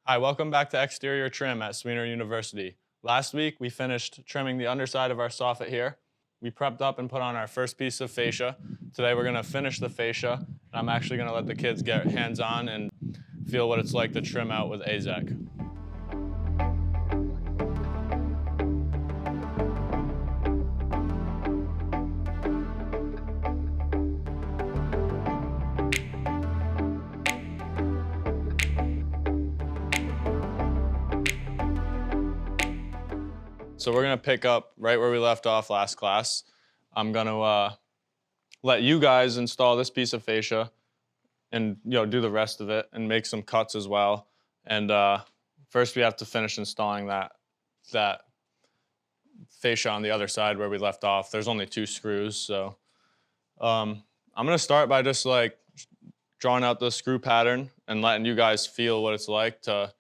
Hi, welcome back to Exterior Trim at Sweenor University. Last week, we finished trimming the underside of our soffit here. We prepped up and put on our first piece of fascia. Today, we're gonna finish the fascia, and I'm actually gonna let the kids get hands-on and feel what it's like to trim out with AZEK. So we're gonna pick up right where we left off last class. I'm gonna let you guys install this piece of fascia and do the rest of it and make some cuts as well. And first we have to finish installing that fascia on the other side where we left off. There's only 2 screws, so I'm gonna start by just like drawing out the screw pattern and letting you guys feel what it's like to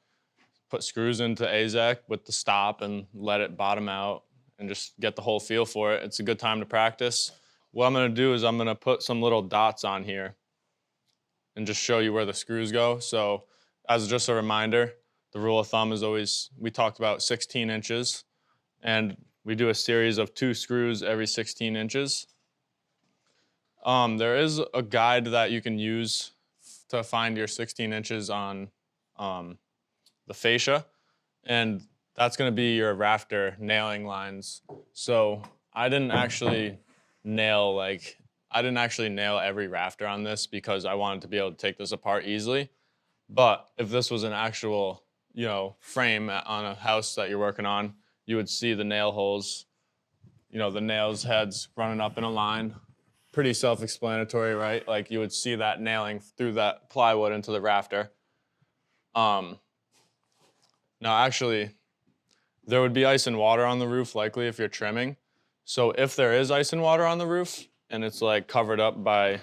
put screws into AZEK with the stop and let it bottom out and just get the whole feel for it. It's a good time to practice. What I'm gonna do is I'm gonna put some little dots on here and just show you where the screws go. So as just a reminder, the rule of thumb is always, we talked about 16 inches, and we do a series of 2 screws every 16 inches. There is a guide that you can use to find your 16 inches on the fascia, and that's gonna be your rafter nailing lines. So I didn't actually nail every rafter on this because I wanted to be able to take this apart easily. But if this was an actual, frame on a house that you're working on, you would see the nail holes, the nails heads running up in a line. Pretty self-explanatory, right? Like you would see that nailing through that plywood into the rafter. Now actually, there would be ice and water on the roof likely if you're trimming. So if there is ice and water on the roof and it's like covered up by,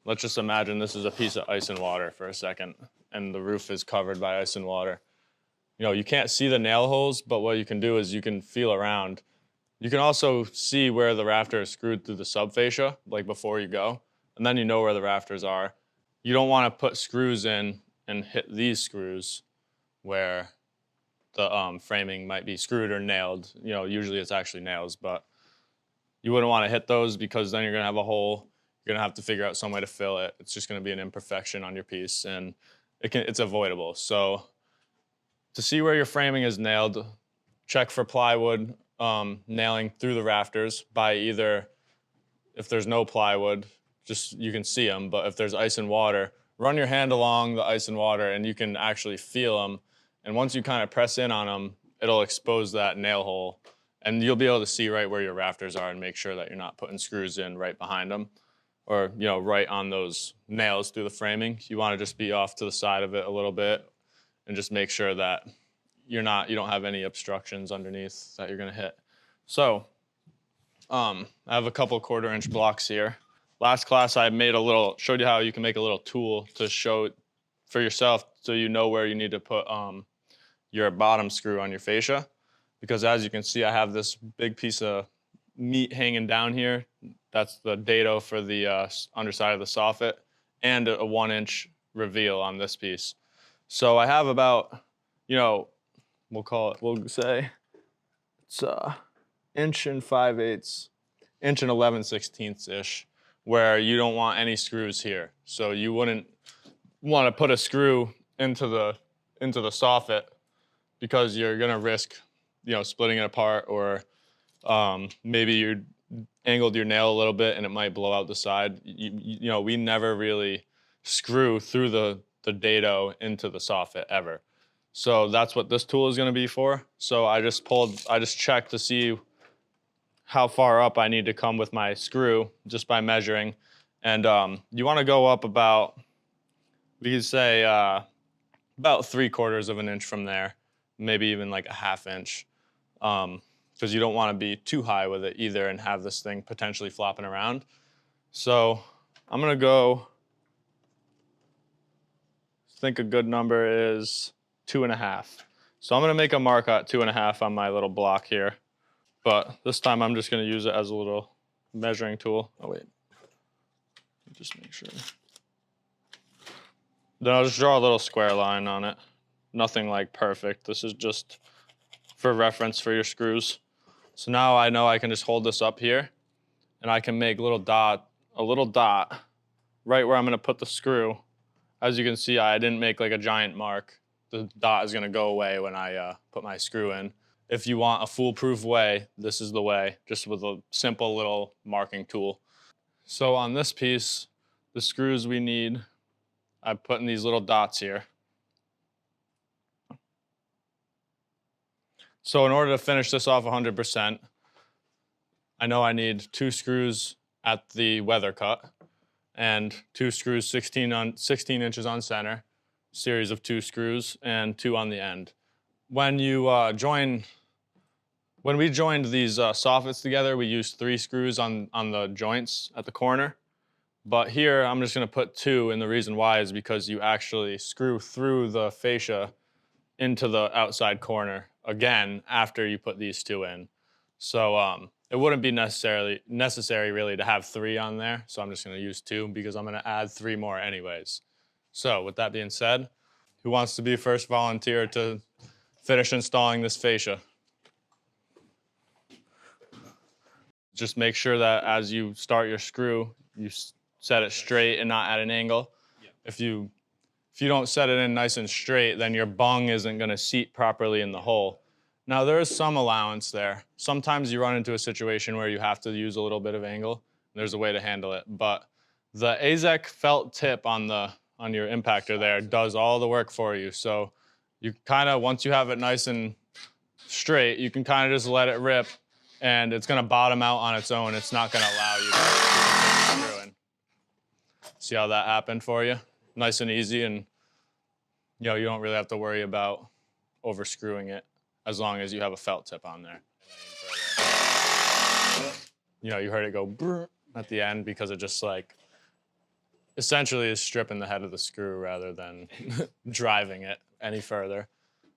let's just imagine this is a piece of ice and water for a second and the roof is covered by ice and water. You can't see the nail holes, but what you can do is you can feel around. You can also see where the rafter is screwed through the subfascia, like before you go, and then you know where the rafters are. You don't want to put screws in and hit these screws where the framing might be screwed or nailed. Usually it's actually nails, but you wouldn't want to hit those because then you're gonna have a hole. You're gonna have to figure out some way to fill it. It's just gonna be an imperfection on your piece, and it's avoidable. So to see where your framing is nailed, check for plywood nailing through the rafters by either, if there's no plywood, just you can see them, but if there's ice and water, run your hand along the ice and water and you can actually feel them. And once you kind of press in on them, it'll expose that nail hole and you'll be able to see right where your rafters are and make sure that you're not putting screws in right behind them or, right on those nails through the framing. You want to just be off to the side of it a little bit and just make sure that you don't have any obstructions underneath that you're gonna hit. So, I have a couple 1/4 inch blocks here. Last class I showed you how you can make a little tool to show for yourself so you know where you need to put your bottom screw on your fascia. Because as you can see, I have this big piece of meat hanging down here. That's the dato for the underside of the soffit and a 1-inch reveal on this piece. So I have about, we'll say it's 1 5/8, 1 11/16 where you don't want any screws here. So you wouldn't want to put a screw into the soffit because you're gonna risk, splitting it apart, or maybe you angled your nail a little bit and it might blow out the side. We never really screw through the dato into the soffit ever. So that's what this tool is gonna be for. So I just checked to see how far up I need to come with my screw just by measuring. And you wanna go up about, we could say about 3/4 of an inch from there, maybe even like a 1/2 inch. Because you don't wanna be too high with it either and have this thing potentially flopping around. So I'm gonna go, I think a good number is 2.5. So I'm gonna make a mark at 2.5 on my little block here. But this time I'm just gonna use it as a little measuring tool. Oh wait, just make sure. Then I'll just draw a little square line on it. nothing like perfect. This is just for reference for your screws. So now I know I can just hold this up here and I can make a little dot right where I'm gonna put the screw. As you can see, I didn't make like a giant mark. The dot is gonna go away when I put my screw in. If you want a foolproof way, this is the way, just with a simple little marking tool. So on this piece, the screws we need, I put in these little dots here. So in order to finish this off 100%, I know I need 2 screws at the weather cut and 2 screws 16 inches on center, series of 2 screws and 2 on the end. When we joined these soffits together, we used 3 screws on the joints at the corner. But here, I'm just gonna put 2, and the reason why is because you actually screw through the fascia into the outside corner again after you put these 2 in. So it wouldn't be necessary really to have 3 on there, so I'm just gonna use 2 because I'm gonna add 3 more anyways. So with that being said, who wants to be first volunteer to finish installing this fascia? Just make sure that as you start your screw, you set it straight and not at an angle. If you don't set it in nice and straight, then your bung isn't gonna seat properly in the hole. Now there is some allowance there. Sometimes you run into a situation where you have to use a little bit of angle. There's a way to handle it, but the AZEK felt tip on your impactor there does all the work for you. So you kinda, once you have it nice and straight, you can kinda just let it rip and it's gonna bottom out on its own. It's not gonna allow you to continue screwing. See how that happened for you? Nice and easy, and you don't really have to worry about over screwing it as long as you have a felt tip on there. You heard it go brr at the end because it just like essentially is stripping the head of the screw rather than driving it any further,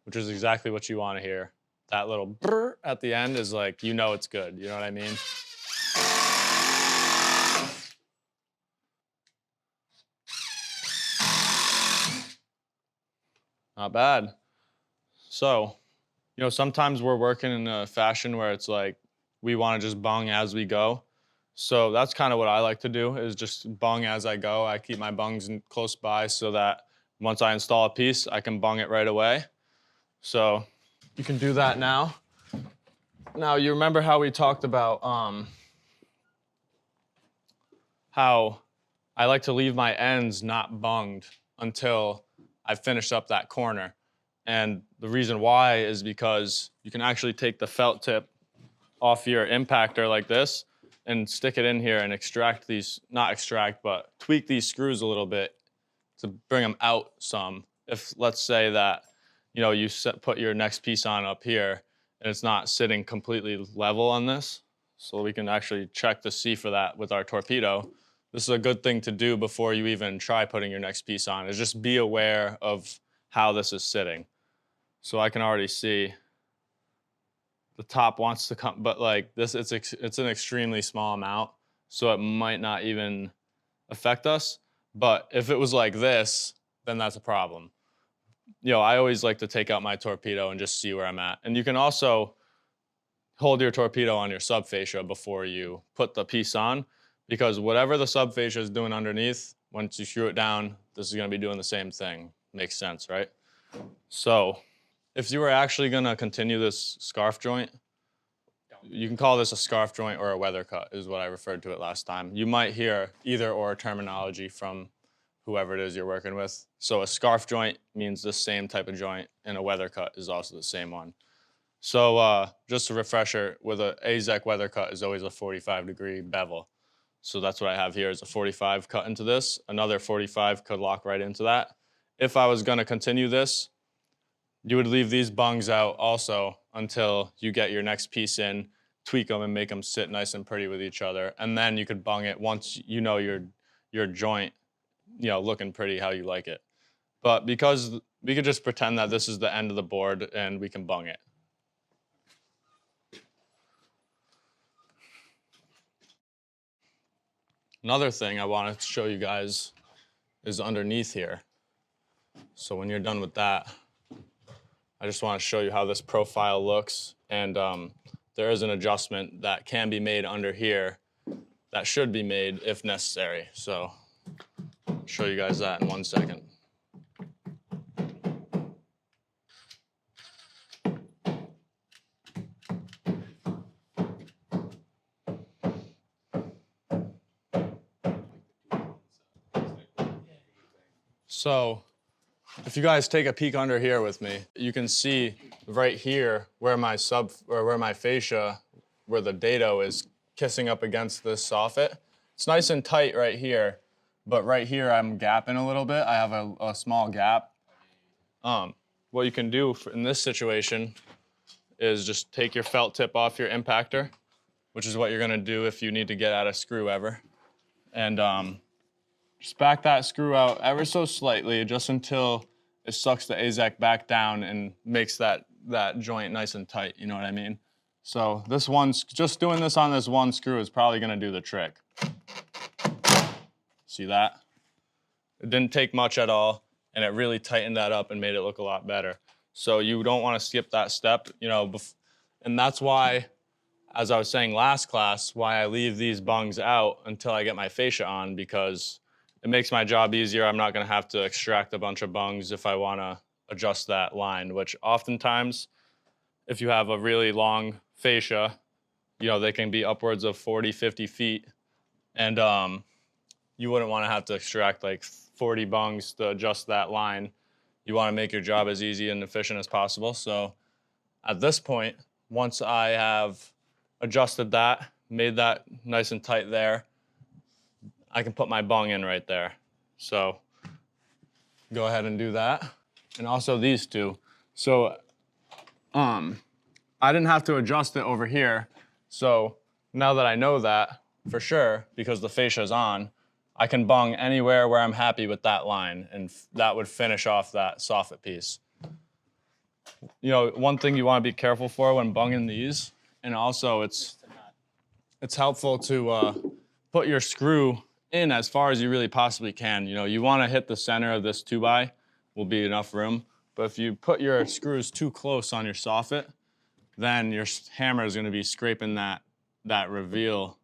which is exactly what you want to hear. That little brr at the end is like, it's good. You know what I mean? Not bad. So, sometimes we're working in a fashion where it's like we want to just bung as we go. So that's kind of what I like to do, is just bung as I go. I keep my bungs close by so that once I install a piece, I can bung it right away. So you can do that now. Now, you remember how we talked about how I like to leave my ends not bunged until I've finished up that corner. And the reason why is because you can actually take the felt tip off your impactor like this and stick it in here and extract these, not extract, but tweak these screws a little bit to bring them out some. If let's say that, you put your next piece on up here and it's not sitting completely level on this, so we can actually check to see for that with our torpedo. This is a good thing to do before you even try putting your next piece on, is just be aware of how this is sitting. So I can already see the top wants to come, but like this, it's an extremely small amount, so it might not even affect us. But if it was like this, then that's a problem. I always like to take out my torpedo and just see where I'm at. And you can also hold your torpedo on your subfascia before you put the piece on, because whatever the subfascia is doing underneath, once you screw it down, this is gonna be doing the same thing. Makes sense, right? So if you were actually gonna continue this scarf joint, you can call this a scarf joint or a weather cut, is what I referred to it last time. You might hear either or terminology from whoever it is you're working with. So a scarf joint means the same type of joint, and a weather cut is also the same one. So just a refresher, with a AZEK weather cut is always a 45-degree bevel. So that's what I have here, is a 45 cut into this. Another 45 could lock right into that. If I was gonna continue this, you would leave these bungs out also until you get your next piece in, tweak them and make them sit nice and pretty with each other. And then you could bung it once your joint, looking pretty how you like it. But because we could just pretend that this is the end of the board and we can bung it. Another thing I wanted to show you guys is underneath here. So when you're done with that, I just want to show you how this profile looks. And there is an adjustment that can be made under here that should be made if necessary. So I'll show you guys that in 1 second. So if you guys take a peek under here with me, you can see right here where my fascia, where the dato is kissing up against this soffit. It's nice and tight right here, but right here I'm gapping a little bit. I have a small gap. What you can do in this situation is just take your felt tip off your impactor, which is what you're gonna do if you need to get at a screw ever. And just back that screw out ever so slightly, just until it sucks the AZEK back down and makes that joint nice and tight, you know what I mean? So just doing this on this one screw is probably gonna do the trick. See that? It didn't take much at all, and it really tightened that up and made it look a lot better. So you don't wanna skip that step, you know, and that's why, as I was saying last class, why I leave these bungs out until I get my fascia on, because it makes my job easier. I'm not gonna have to extract a bunch of bungs if I wanna adjust that line, which oftentimes, if you have a really long fascia, you know, they can be upwards of 40, 50 feet. And you wouldn't wanna have to extract like 40 bungs to adjust that line. You wanna make your job as easy and efficient as possible. So at this point, once I have adjusted that, made that nice and tight there, I can put my bung in right there. So go ahead and do that. And also these two. So I didn't have to adjust it over here. So now that I know that for sure, because the fascia is on, I can bung anywhere where I'm happy with that line, and that would finish off that soffit piece. You know, one thing you want to be careful for when bunging these, and also it's helpful to put your screw in as far as you really possibly can. You know, you want to hit the center of this 2x, will be enough room. But if you put your screws too close on your soffit, then your hammer is going to be scraping that reveal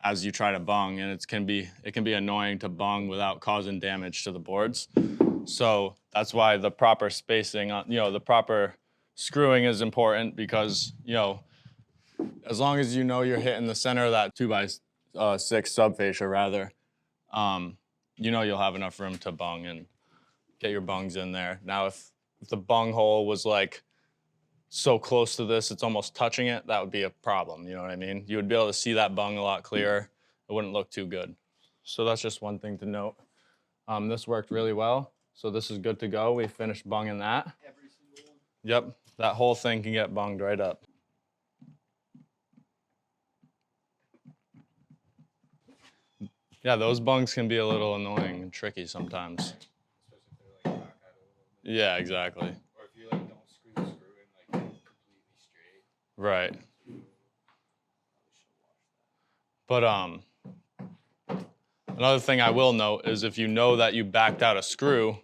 as you try to bung, and it can be annoying to bung without causing damage to the boards. So that's why the proper spacing, you know, the proper screwing is important, because, you know, as long as you know you're hitting the center of that 2x6 subfascia rather, you know you'll have enough room to bung and get your bungs in there. Now, if the bung hole was like so close to this, it's almost touching it, that would be a problem, you know what I mean? You would be able to see that bung a lot clearer. It wouldn't look too good. So that's just one thing to note. This worked really well, so this is good to go. We finished bunging that. Every single one? Yep, that whole thing can get bunged right up. Yeah, those bungs can be a little annoying and tricky sometimes. Especially if they're like cockeyed a little bit. Yeah, exactly. Or if you like don't screw the screw in like completely straight. Right. But another thing I will note is if you know that you backed out a screw,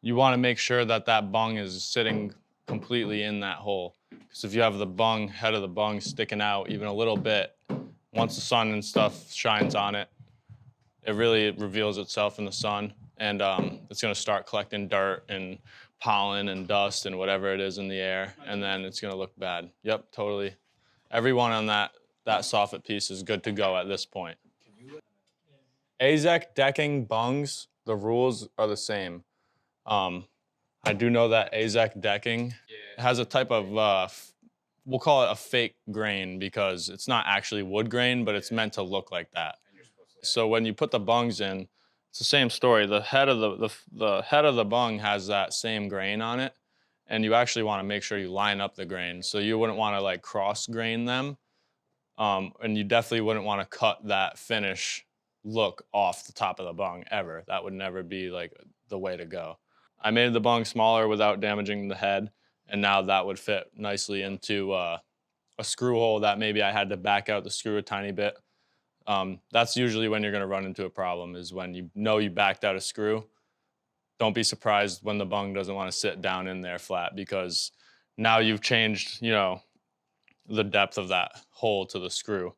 you want to make sure that that bung is sitting completely in that hole. Because if you have the bung, head of the bung sticking out even a little bit, once the sun and stuff shines on it, it really reveals itself in the sun, and it's going to start collecting dirt and pollen and dust and whatever it is in the air, and then it's going to look bad. Yep, totally. Everyone on that soffit piece is good to go at this point. AZEK decking bungs, the rules are the same. I do know that AZEK decking has a type of, we'll call it a fake grain, because it's not actually wood grain, but it's meant to look like that. So when you put the bungs in, it's the same story. The head of the head of the bung has that same grain on it, and you actually want to make sure you line up the grain. So you wouldn't want to like cross grain them, and you definitely wouldn't want to cut that finish look off the top of the bung ever. That would never be like the way to go. I made the bung smaller without damaging the head, and now that would fit nicely into a screw hole that maybe I had to back out the screw a tiny bit. That's usually when you're going to run into a problem, is when you know you backed out a screw don't be surprised when the bung doesn't want to sit down in there flat, because now you've changed, you know, the depth of that hole to the screw.